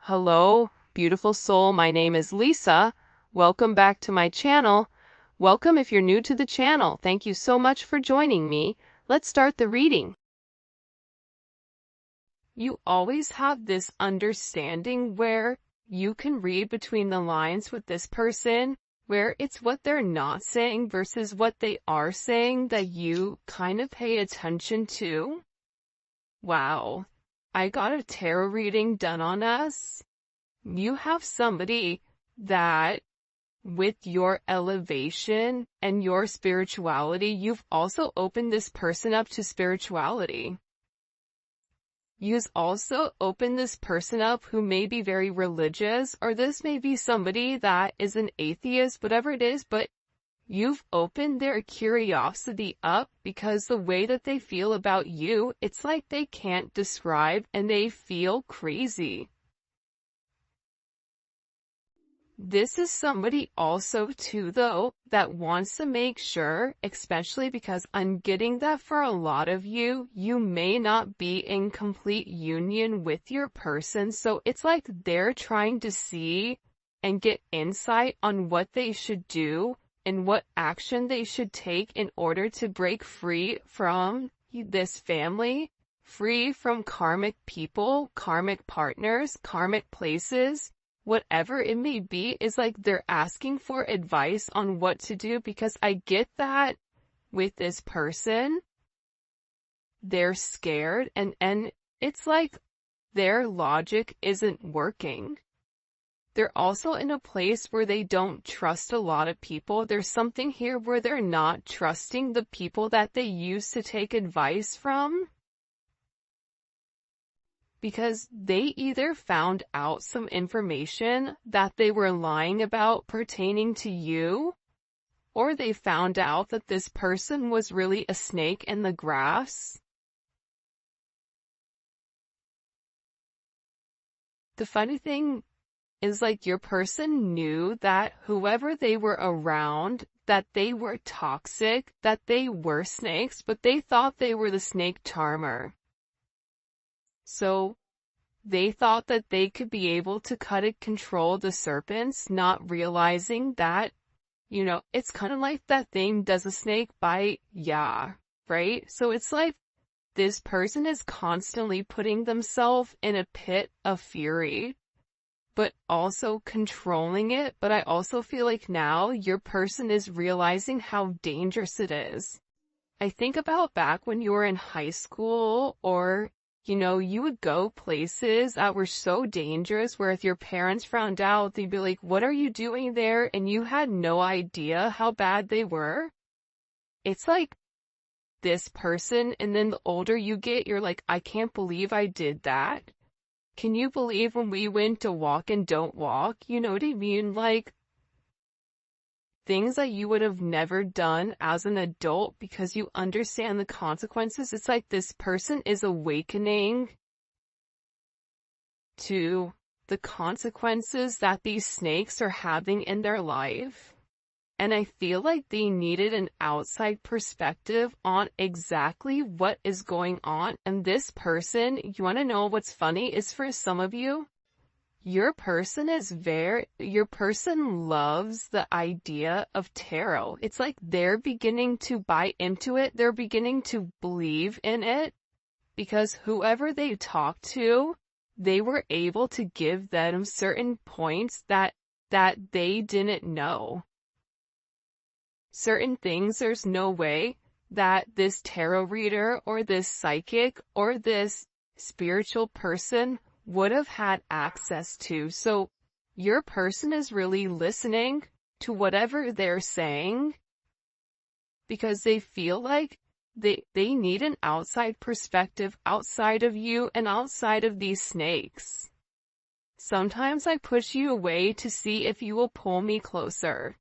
Hello, beautiful soul. My name is Lisa. Welcome back to my channel. Welcome if you're new to the channel. Thank you so much for joining me. Let's start the reading. You always have this understanding where you can read between the lines with this person, where it's what they're not saying versus what they are saying that you kind of pay attention to. Wow. I got a tarot reading done on us. You have somebody that, with your elevation and your spirituality, you've also opened this person up to spirituality. You've also opened this person up who may be very religious, or this may be somebody that is an atheist, whatever it is, but you've opened their curiosity up because the way that they feel about you, it's like they can't describe and they feel crazy. This is somebody also too though that wants to make sure, especially because I'm getting that for a lot of you, you may not be in complete union with your person, so it's like they're trying to see and get insight on what they should do and what action they should take in order to break free from this family, free from karmic people, karmic partners, karmic places. Whatever it may be, is like they're asking for advice on what to do, because I get that with this person, they're scared and it's like their logic isn't working. They're also in a place where they don't trust a lot of people. There's something here where they're not trusting the people that they used to take advice from, because they either found out some information that they were lying about pertaining to you, or they found out that this person was really a snake in the grass. The funny thing is, like, your person knew that whoever they were around, that they were toxic, that they were snakes, but they thought they were the snake charmer. So they thought that they could be able to cut and control the serpents, not realizing that, it's kind of like that thing, does a snake bite? Yeah, right? So it's like this person is constantly putting themselves in a pit of fury, but also controlling it. But I also feel like now your person is realizing how dangerous it is. I think about back when you were in high school, or you would go places that were so dangerous where if your parents found out, they'd be like, what are you doing there? And you had no idea how bad they were. It's like this person, and then the older you get, you're like, I can't believe I did that. Can you believe when we went to walk and don't walk? You know what I mean? Like, things that you would have never done as an adult because you understand the consequences. It's like this person is awakening to the consequences that these snakes are having in their life. And I feel like they needed an outside perspective on exactly what is going on. And this person, you want to know what's funny, is for some of you, your person loves the idea of tarot. It's like they're beginning to buy into it. They're beginning to believe in it because whoever they talked to, they were able to give them certain points that they didn't know. Certain things there's no way that this tarot reader or this psychic or this spiritual person would have had access to. So your person is really listening to whatever they're saying because they feel like they need an outside perspective outside of you and outside of these snakes. Sometimes I push you away to see if you will pull me closer.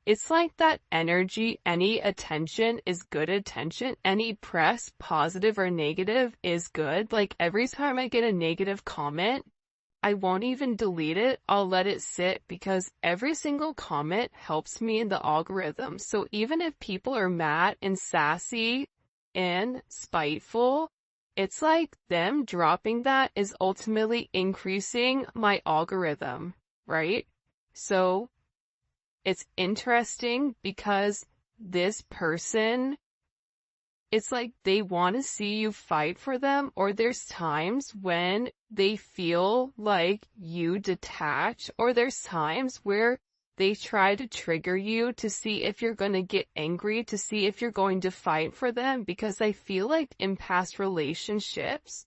It's like that energy, any attention is good attention, any press, positive or negative, is good. Like every time I get a negative comment, I won't even delete it, I'll let it sit because every single comment helps me in the algorithm. So even if people are mad and sassy and spiteful it's like them dropping that is ultimately increasing my algorithm, right? So it's interesting because this person, it's like they want to see you fight for them, or there's times when they feel like you detach, or there's times where they try to trigger you to see if you're going to get angry, to see if you're going to fight for them, because I feel like in past relationships,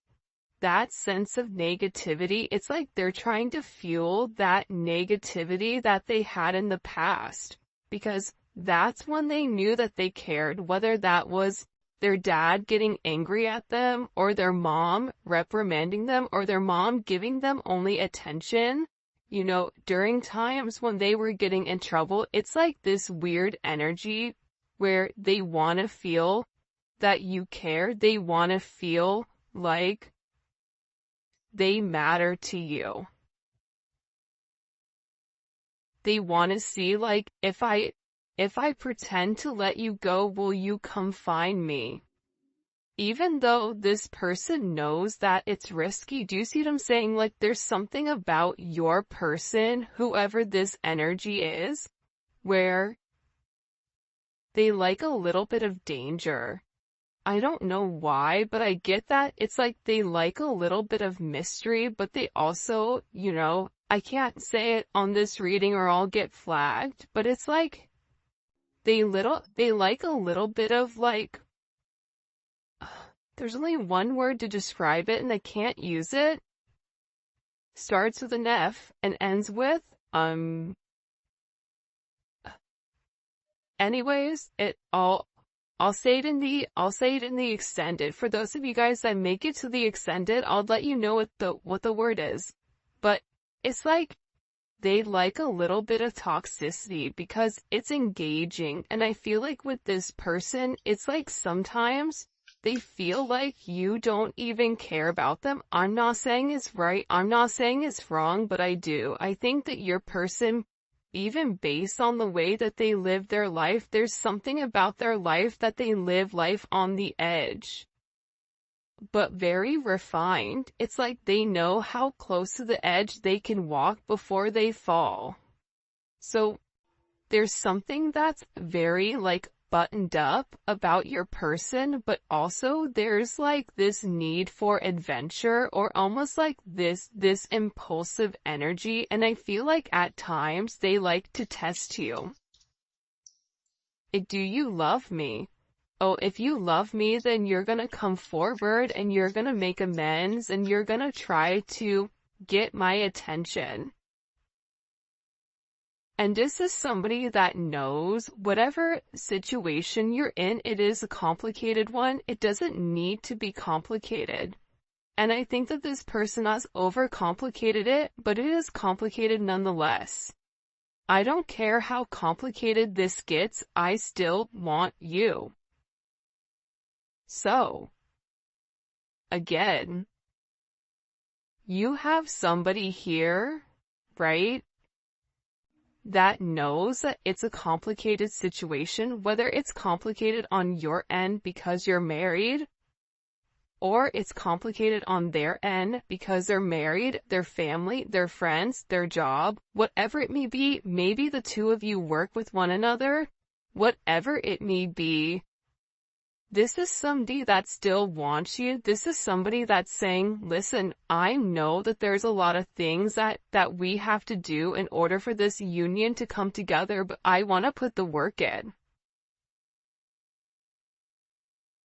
that sense of negativity, it's like they're trying to fuel that negativity that they had in the past, because that's when they knew that they cared, whether that was their dad getting angry at them, or their mom reprimanding them, or their mom giving them only attention. You know, during times when they were getting in trouble, it's like this weird energy where they want to feel that you care. They want to feel like they matter to you. They want to see, like, if I pretend to let you go, will you come find me? Even though this person knows that it's risky. Do you see what I'm saying? Like, there's something about your person, whoever this energy is, where they like a little bit of danger. I don't know why, but I get that. It's like they like a little bit of mystery, but they also, you know, I can't say it on this reading or I'll get flagged, but it's like they like a little bit of like, there's only one word to describe it and I can't use it. Starts with an F and ends with, anyways, I'll say it in the extended. For those of you guys that make it to the extended, I'll let you know what the word is. But it's like they like a little bit of toxicity because it's engaging. And I feel like with this person, it's like sometimes they feel like you don't even care about them. I'm not saying it's right. I'm not saying it's wrong, but I do. I think that your person, even based on the way that they live their life, there's something about their life that they live life on the edge, but very refined. It's like they know how close to the edge they can walk before they fall. So there's something that's very like buttoned up about your person, but also there's like this need for adventure, or almost like this impulsive energy, and I feel like at times they like to test you. Do you love me? Oh, if you love me, then you're gonna come forward and you're gonna make amends and you're gonna try to get my attention. And this is somebody that knows whatever situation you're in, it is a complicated one. It doesn't need to be complicated. And I think that this person has overcomplicated it, but it is complicated nonetheless. I don't care how complicated this gets, I still want you. So, again, you have somebody here, right, that knows that it's a complicated situation, whether it's complicated on your end because you're married, or it's complicated on their end because they're married, their family, their friends, their job, whatever it may be. Maybe the two of you work with one another, whatever it may be. This is somebody that still wants you. This is somebody that's saying, listen, I know that there's a lot of things that we have to do in order for this union to come together, but I want to put the work in.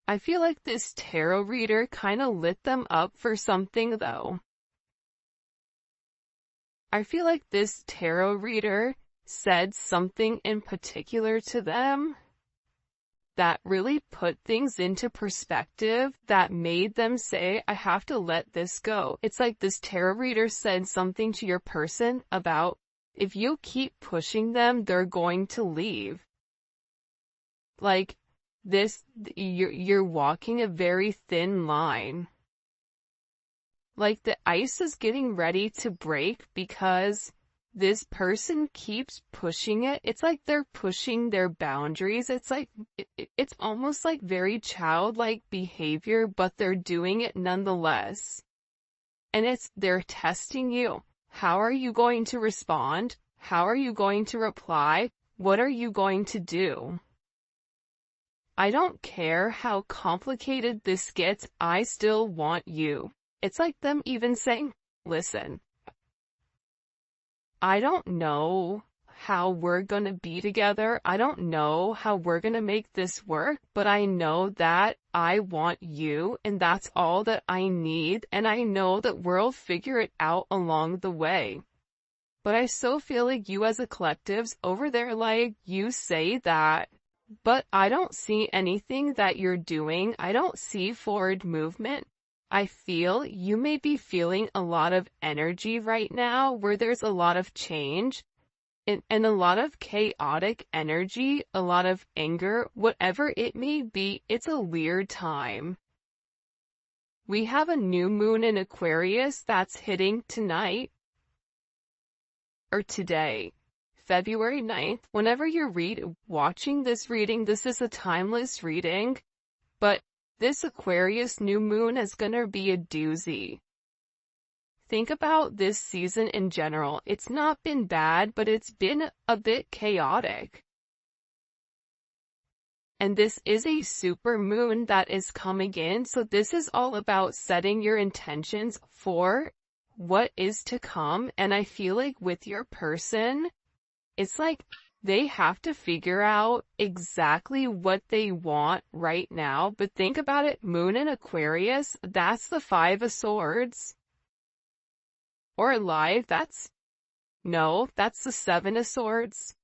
I feel like this tarot reader kind of lit them up for something though. I feel like this tarot reader said something in particular to them that really put things into perspective, that made them say, I have to let this go. It's like this tarot reader said something to your person about, if you keep pushing them, they're going to leave. Like, you're walking a very thin line. Like the ice is getting ready to break because this person keeps pushing it. It's like they're pushing their boundaries. It's like, it's almost like very childlike behavior, but they're doing it nonetheless. And they're testing you. How are you going to respond? How are you going to reply? What are you going to do? I don't care how complicated this gets, I still want you. It's like them even saying, listen, I don't know how we're gonna be together. I don't know how we're gonna make this work, but I know that I want you, and that's all that I need, and I know that we'll figure it out along the way. But I so feel like you as a collective's over there, like, you say that, but I don't see anything that you're doing. I don't see forward movement. I feel you may be feeling a lot of energy right now where there's a lot of change and a lot of chaotic energy, a lot of anger, whatever it may be. It's a weird time. We have a new moon in Aquarius that's hitting tonight or today, February 9th. Whenever you're watching this reading, this is a timeless reading, but this Aquarius new moon is gonna be a doozy. Think about this season in general. It's not been bad, but it's been a bit chaotic. And this is a super moon that is coming in, so this is all about setting your intentions for what is to come. And I feel like with your person, it's like they have to figure out exactly what they want right now. But think about it, moon in Aquarius, that's the 5 of Swords. Or live, that's the 7 of Swords.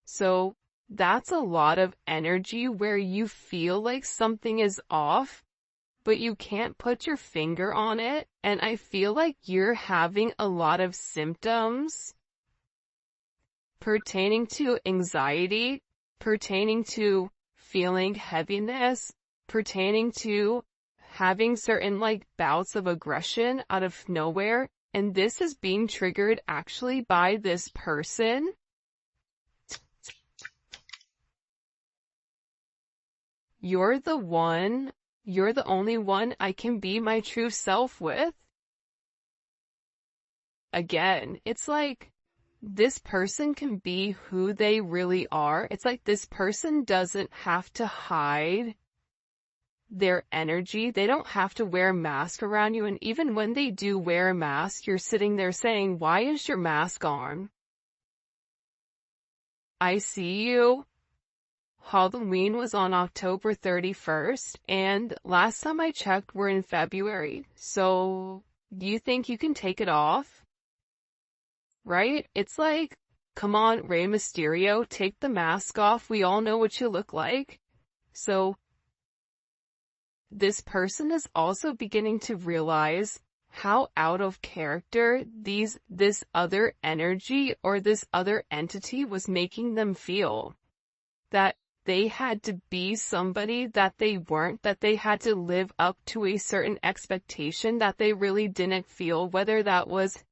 So that's a lot of energy where you feel like something is off, but you can't put your finger on it. And I feel like you're having a lot of symptoms pertaining to anxiety, pertaining to feeling heaviness, pertaining to having certain like bouts of aggression out of nowhere. And this is being triggered actually by this person. You're the only one I can be my true self with. Again, it's like this person can be who they really are. It's like this person doesn't have to hide their energy. They don't have to wear a mask around you. And even when they do wear a mask, you're sitting there saying, why is your mask on? I see you. Halloween was on October 31st, and last time I checked, we're in February. So, do you think you can take it off? Right? It's like, come on, Rey Mysterio, take the mask off. We all know what you look like. So, this person is also beginning to realize how out of character this other energy or this other entity was making them feel. That they had to be somebody that they weren't, that they had to live up to a certain expectation that they really didn't feel, whether that was,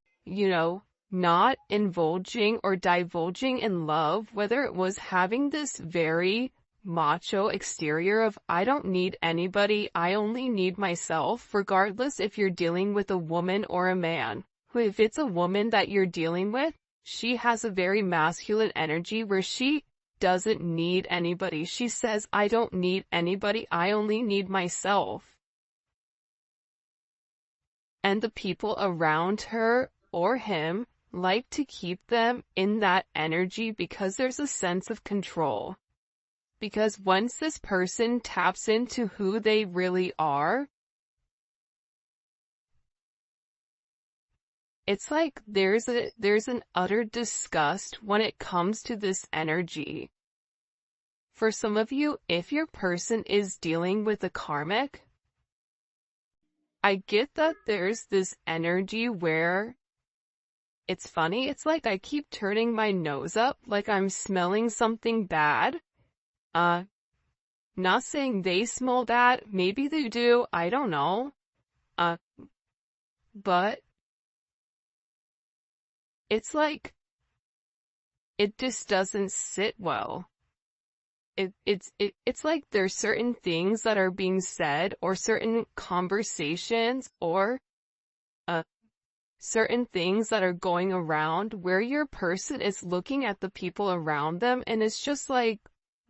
not indulging or divulging in love, whether it was having this very macho exterior of, I don't need anybody, I only need myself, regardless if you're dealing with a woman or a man. If it's a woman that you're dealing with, she has a very masculine energy where she doesn't need anybody. She says, I don't need anybody, I only need myself. And the people around her or him like to keep them in that energy because there's a sense of control. Because once this person taps into who they really are, it's like there's an utter disgust when it comes to this energy. For some of you, if your person is dealing with a karmic, I get that there's this energy where it's funny. It's like I keep turning my nose up like I'm smelling something bad. Not saying they smell bad. Maybe they do. I don't know. But it's like, it just doesn't sit well. It's like there's certain things that are being said, or certain conversations, or certain things that are going around where your person is looking at the people around them and it's just like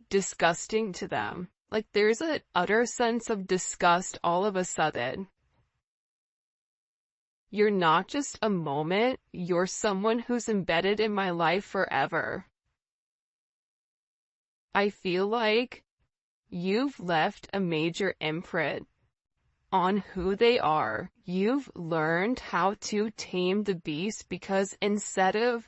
disgusting to them. Like there's an utter sense of disgust all of a sudden. You're not just a moment, you're someone who's embedded in my life forever. I feel like you've left a major imprint on who they are. You've learned how to tame the beast, because instead of,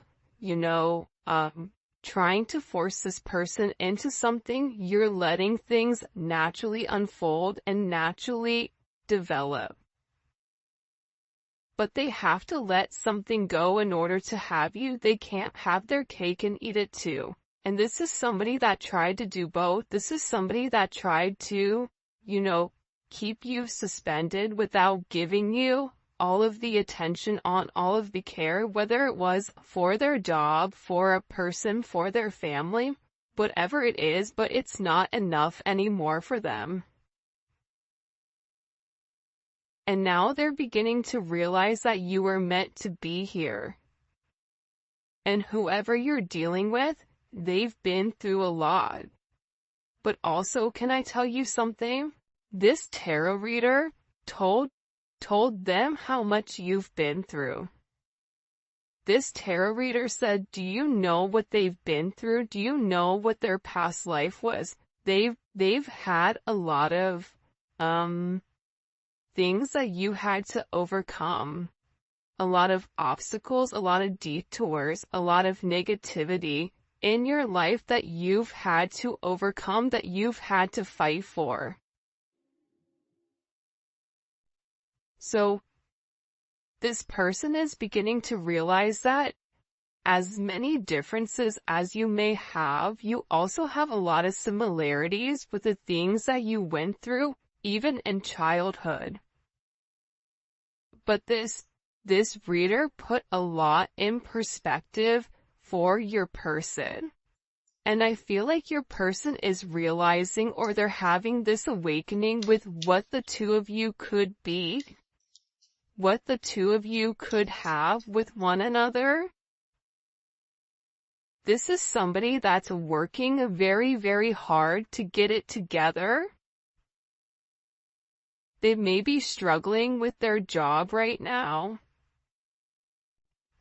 trying to force this person into something, you're letting things naturally unfold and naturally develop. But they have to let something go in order to have you. They can't have their cake and eat it too. And this is somebody that tried to do both. This is somebody that tried to, keep you suspended without giving you all of the attention, on all of the care, whether it was for their job, for a person, for their family, whatever it is, but it's not enough anymore for them. And now they're beginning to realize that you were meant to be here. And whoever you're dealing with, they've been through a lot. But also, can I tell you something? This tarot reader told them how much you've been through. This tarot reader said, do you know what they've been through? Do you know what their past life was? They've had a lot of things that you had to overcome. A lot of obstacles, a lot of detours, a lot of negativity in your life that you've had to overcome, that you've had to fight for. So, this person is beginning to realize that as many differences as you may have, you also have a lot of similarities with the things that you went through, even in childhood. But this reader put a lot in perspective for your person. And I feel like your person is realizing, or they're having this awakening with what the two of you could be, what the two of you could have with one another. This is somebody that's working very, very hard to get it together. They may be struggling with their job right now,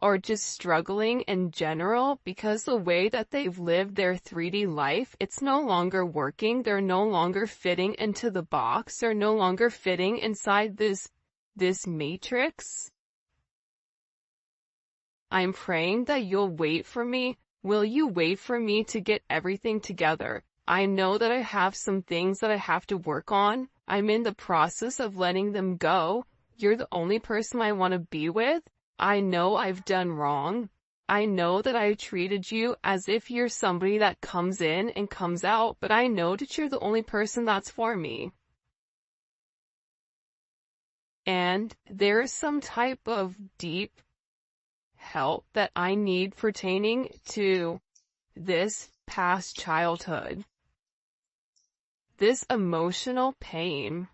or just struggling in general, because the way that they've lived their 3D life, it's no longer working. They're no longer fitting into the box. They're no longer fitting inside this matrix. I'm praying that you'll wait for me. Will you wait for me to get everything together? I know that I have some things that I have to work on. I'm in the process of letting them go. You're the only person I want to be with. I know I've done wrong. I know that I treated you as if you're somebody that comes in and comes out, but I know that you're the only person that's for me. And there's some type of deep help that I need pertaining to this past childhood. This emotional pain.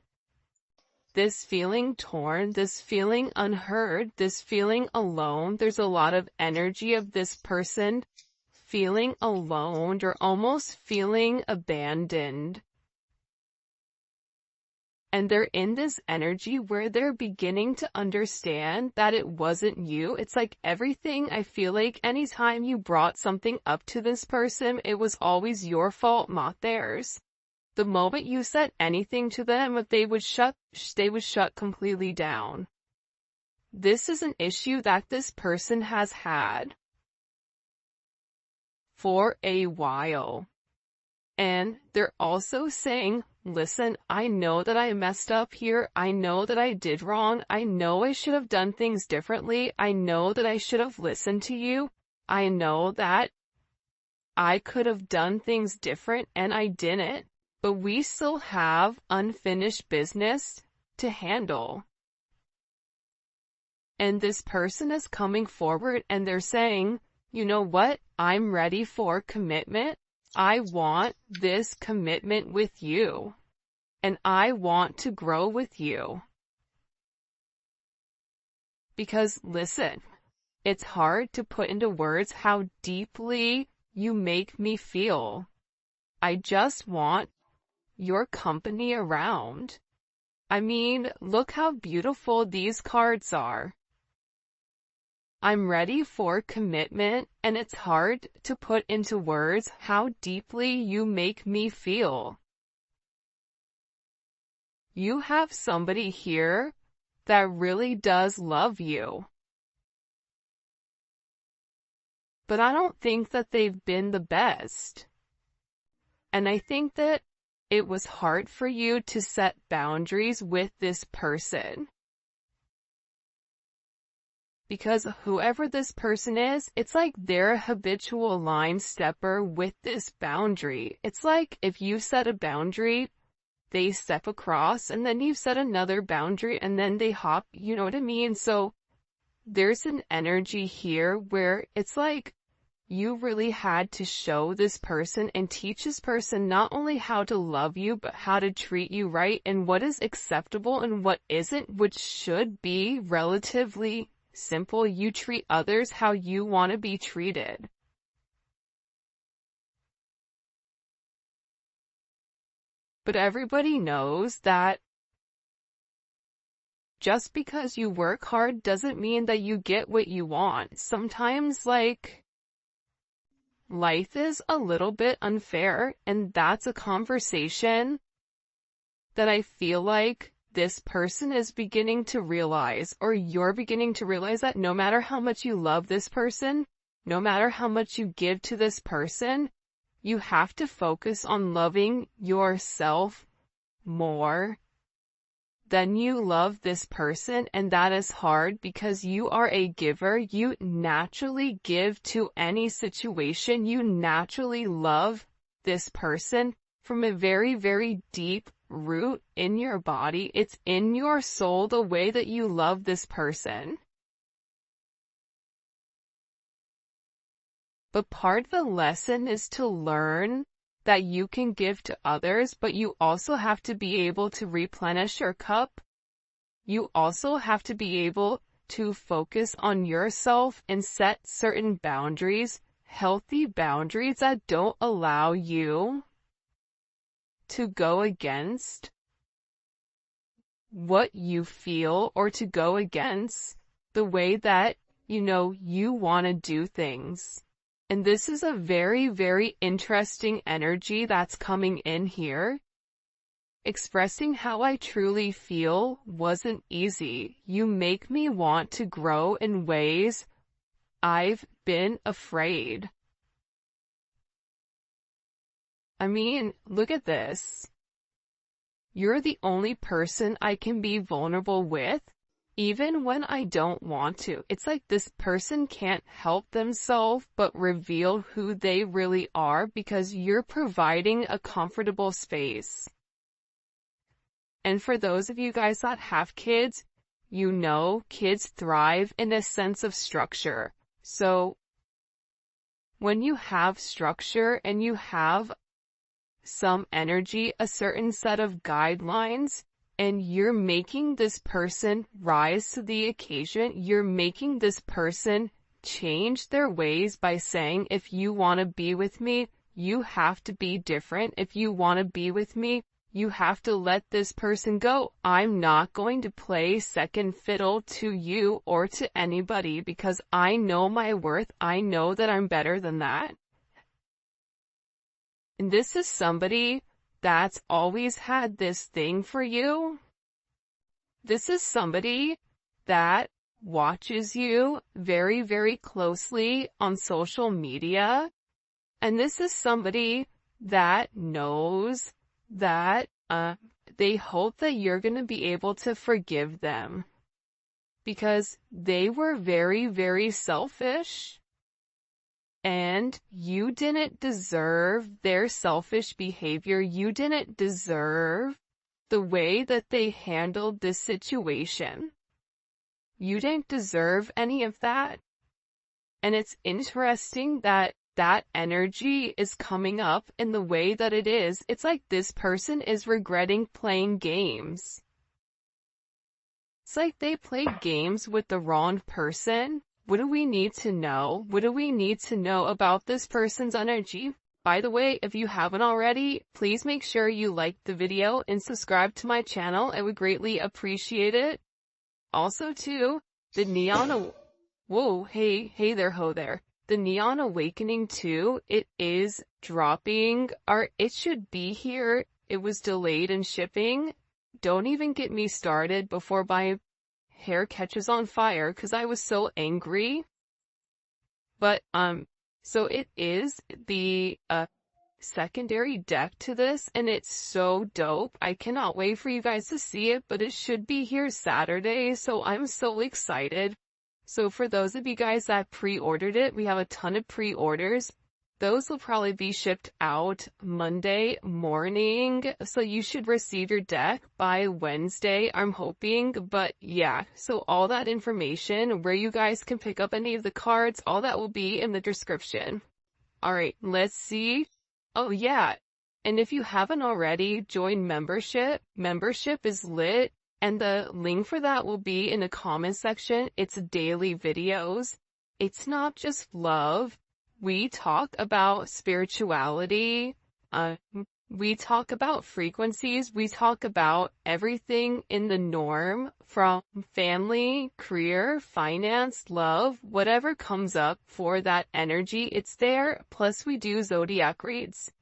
This feeling torn, this feeling unheard, this feeling alone. There's a lot of energy of this person feeling alone, or almost feeling abandoned. And they're in this energy where they're beginning to understand that it wasn't you. It's like everything, I feel like anytime you brought something up to this person, it was always your fault, not theirs. The moment you said anything to them, they would shut completely down. This is an issue that this person has had for a while. And they're also saying, listen, I know that I messed up here. I know that I did wrong. I know I should have done things differently. I know that I should have listened to you. I know that I could have done things different and I didn't. But we still have unfinished business to handle. And this person is coming forward and they're saying, you know what? I'm ready for commitment. I want this commitment with you. And I want to grow with you. Because listen, it's hard to put into words how deeply you make me feel. I just want your company around. I mean, look how beautiful these cards are. I'm ready for commitment, and it's hard to put into words how deeply you make me feel. You have somebody here that really does love you. But I don't think that they've been the best. And I think that it was hard for you to set boundaries with this person. Because whoever this person is, it's like they're a habitual line stepper with this boundary. It's like if you set a boundary, they step across, and then you set another boundary, and then they hop, you know what I mean? So there's an energy here where it's like you really had to show this person and teach this person not only how to love you, but how to treat you right, and what is acceptable and what isn't, which should be relatively simple. You treat others how you want to be treated. But everybody knows that just because you work hard doesn't mean that you get what you want. Sometimes, like, life is a little bit unfair, and that's a conversation that I feel like this person is beginning to realize, or you're beginning to realize, that no matter how much you love this person, no matter how much you give to this person, you have to focus on loving yourself more than you love this person. And that is hard because you are a giver. You naturally give to any situation. You naturally love this person from a very, very deep root in your body. It's in your soul, the way that you love this person. But part of the lesson is to learn that you can give to others, but you also have to be able to replenish your cup. You also have to be able to focus on yourself and set certain boundaries, healthy boundaries that don't allow you to go against what you feel, or to go against the way that, you want to do things. And this is a very, very interesting energy that's coming in here. Expressing how I truly feel wasn't easy. You make me want to grow in ways I've been afraid. I mean, look at this. You're the only person I can be vulnerable with, even when I don't want to. It's like this person can't help themselves but reveal who they really are because you're providing a comfortable space. And for those of you guys that have kids, kids thrive in a sense of structure. So when you have structure and you have some energy, a certain set of guidelines, and you're making this person rise to the occasion, you're making this person change their ways by saying, if you want to be with me, you have to be different. If you want to be with me, you have to let this person go. I'm not going to play second fiddle to you or to anybody because I know my worth. I know that I'm better than that. And this is somebody that's always had this thing for you. This is somebody that watches you very, very closely on social media. And this is somebody that knows that they hope that you're going to be able to forgive them. Because they were very, very selfish. And you didn't deserve their selfish behavior. You didn't deserve the way that they handled this situation. You didn't deserve any of that. And it's interesting that that energy is coming up in the way that it is. It's like this person is regretting playing games. It's like they played games with the wrong person. What do we need to know? What do we need to know about this person's energy? By the way, if you haven't already, please make sure you like the video and subscribe to my channel. I would greatly appreciate it. Also, too, the Neon... Whoa, hey there, ho there. The Neon Awakening 2, it is dropping, or it should be here. It was delayed in shipping. Don't even get me started before my hair catches on fire, because I was so angry. But, so it is the, secondary deck to this, and it's so dope. I cannot wait for you guys to see it, but it should be here Saturday, so I'm so excited. So for those of you guys that pre-ordered it, we have a ton of pre-orders. Those will probably be shipped out Monday morning, so you should receive your deck by Wednesday, I'm hoping. But yeah, so all that information, where you guys can pick up any of the cards, all that will be in the description. Alright, let's see. Oh yeah, and if you haven't already, join membership. Membership is lit. And the link for that will be in the comment section. It's daily videos. It's not just love. We talk about spirituality. We talk about frequencies. We talk about everything in the norm, from family, career, finance, love, whatever comes up for that energy, it's there. Plus we do zodiac reads.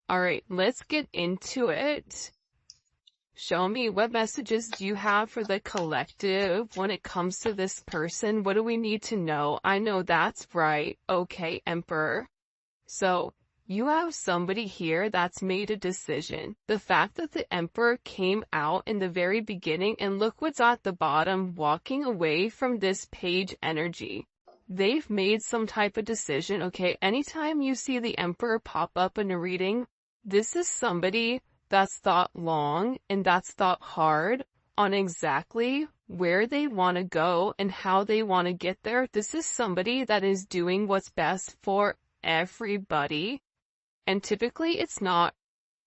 Alright, let's get into it. Show me, what messages do you have for the collective when it comes to this person? What do we need to know? I know that's right. Okay, Emperor. So, you have somebody here that's made a decision. The fact that the Emperor came out in the very beginning, and look what's at the bottom, walking away from this page energy. They've made some type of decision, okay? Anytime you see the Emperor pop up in a reading, this is somebody that's thought long and that's thought hard on exactly where they want to go and how they want to get there. This is somebody that is doing what's best for everybody. And typically it's not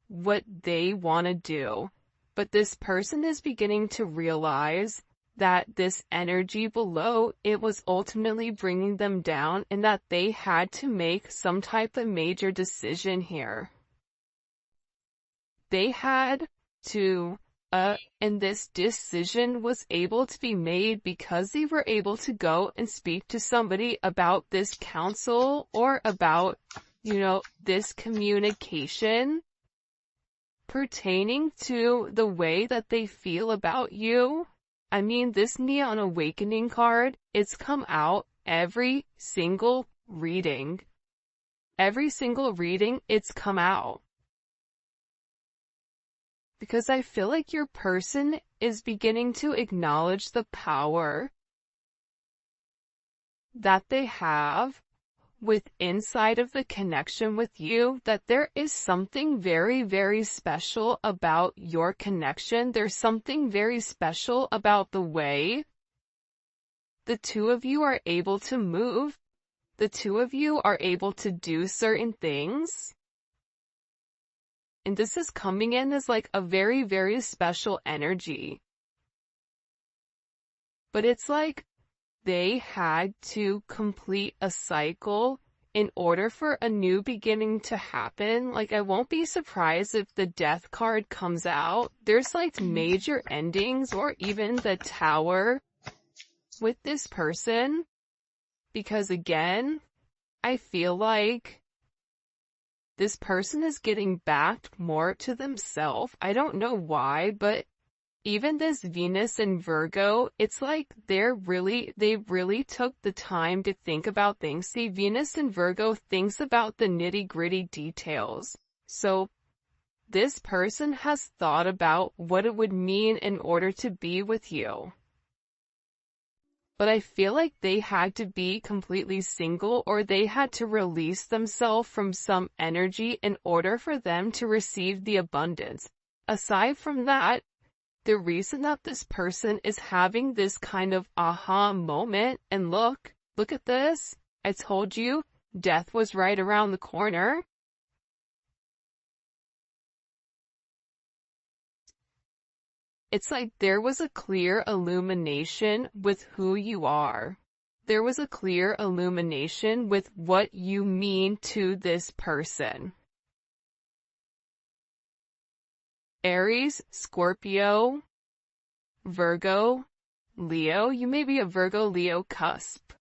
what they want to do. But this person is beginning to realize that this energy below, it was ultimately bringing them down, and that they had to make some type of major decision here. They had to, and this decision was able to be made because they were able to go and speak to somebody about this counsel, or about, this communication pertaining to the way that they feel about you. I mean, this Neon Awakening card, it's come out every single reading. Every single reading, it's come out. Because I feel like your person is beginning to acknowledge the power that they have with inside of the connection with you, that there is something very, very special about your connection. There's something very special about the way the two of you are able to move. The two of you are able to do certain things. And this is coming in as like a very, very special energy. But it's like they had to complete a cycle in order for a new beginning to happen. Like, I won't be surprised if the Death card comes out. There's like major endings, or even the Tower with this person. Because again, I feel like this person is getting back more to themselves. I don't know why, but even this Venus and Virgo, it's like they really took the time to think about things. See, Venus and Virgo thinks about the nitty-gritty details. So this person has thought about what it would mean in order to be with you. But I feel like they had to be completely single, or they had to release themselves from some energy in order for them to receive the abundance. Aside from that, the reason that this person is having this kind of aha moment, and look at this. I told you, death was right around the corner. It's like there was a clear illumination with who you are. There was a clear illumination with what you mean to this person. Aries, Scorpio, Virgo, Leo. You may be a Virgo-Leo cusp.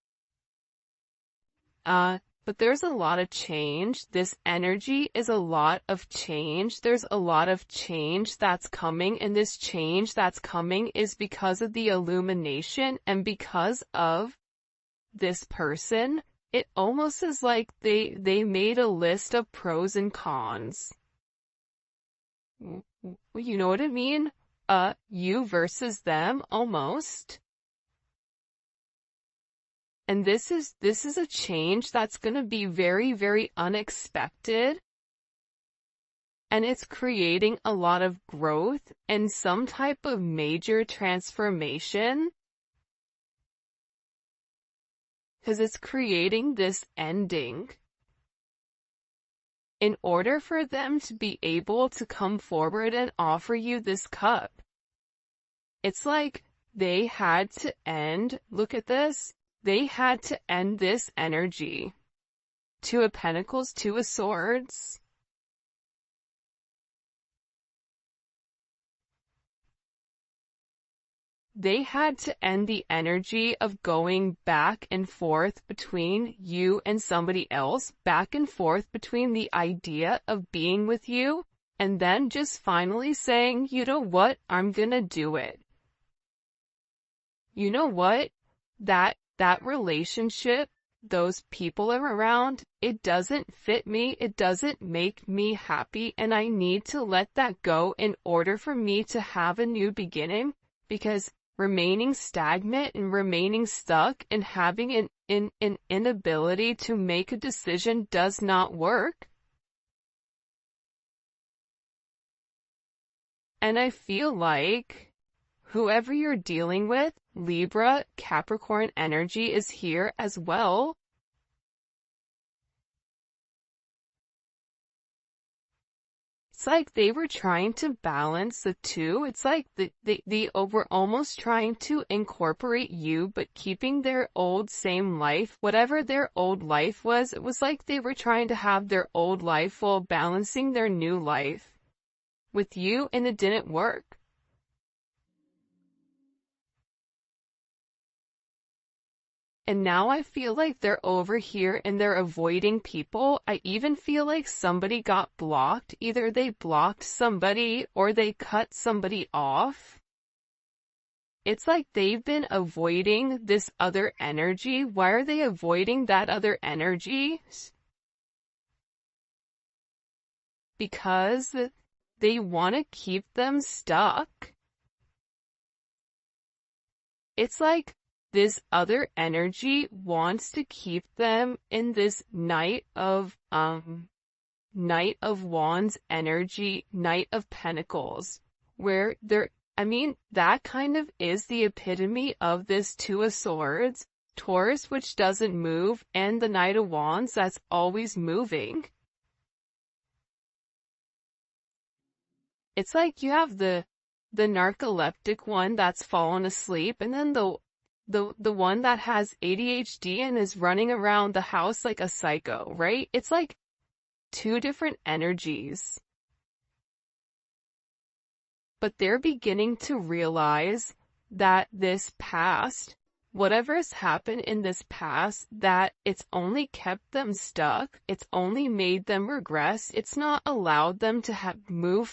But there's a lot of change. This energy is a lot of change. There's a lot of change that's coming, and this change that's coming is because of the illumination and because of this person. It almost is like they made a list of pros and cons. You know what I mean? You versus them, almost. And this is a change that's going to be very, very unexpected. And it's creating a lot of growth and some type of major transformation. Because it's creating this ending. In order for them to be able to come forward and offer you this cup, it's like they had to end, look at this, they had to end this energy. Two of Pentacles, Two of Swords. They had to end the energy of going back and forth between you and somebody else, back and forth between the idea of being with you, and then just finally saying, you know what, I'm gonna do it. You know what, that relationship, those people are around, it doesn't fit me, it doesn't make me happy, and I need to let that go in order for me to have a new beginning, because remaining stagnant and remaining stuck and having an inability to make a decision does not work. And I feel like whoever you're dealing with, Libra, Capricorn energy is here as well. It's like they were trying to balance the two. It's like they were almost trying to incorporate you, but keeping their old same life, whatever their old life was. It was like they were trying to have their old life while balancing their new life with you, and it didn't work. And now I feel like they're over here and they're avoiding people. I even feel like somebody got blocked. Either they blocked somebody or they cut somebody off. It's like they've been avoiding this other energy. Why are they avoiding that other energy? Because they want to keep them stuck. It's like this other energy wants to keep them in this Knight of Wands energy, Knight of Pentacles, where that kind of is the epitome of this Two of Swords, Taurus, which doesn't move, and the Knight of Wands that's always moving. It's like you have the narcoleptic one that's fallen asleep, and then the one that has ADHD and is running around the house like a psycho, right? It's like two different energies. But they're beginning to realize that this past, whatever has happened in this past, that it's only kept them stuck, it's only made them regress, it's not allowed them to move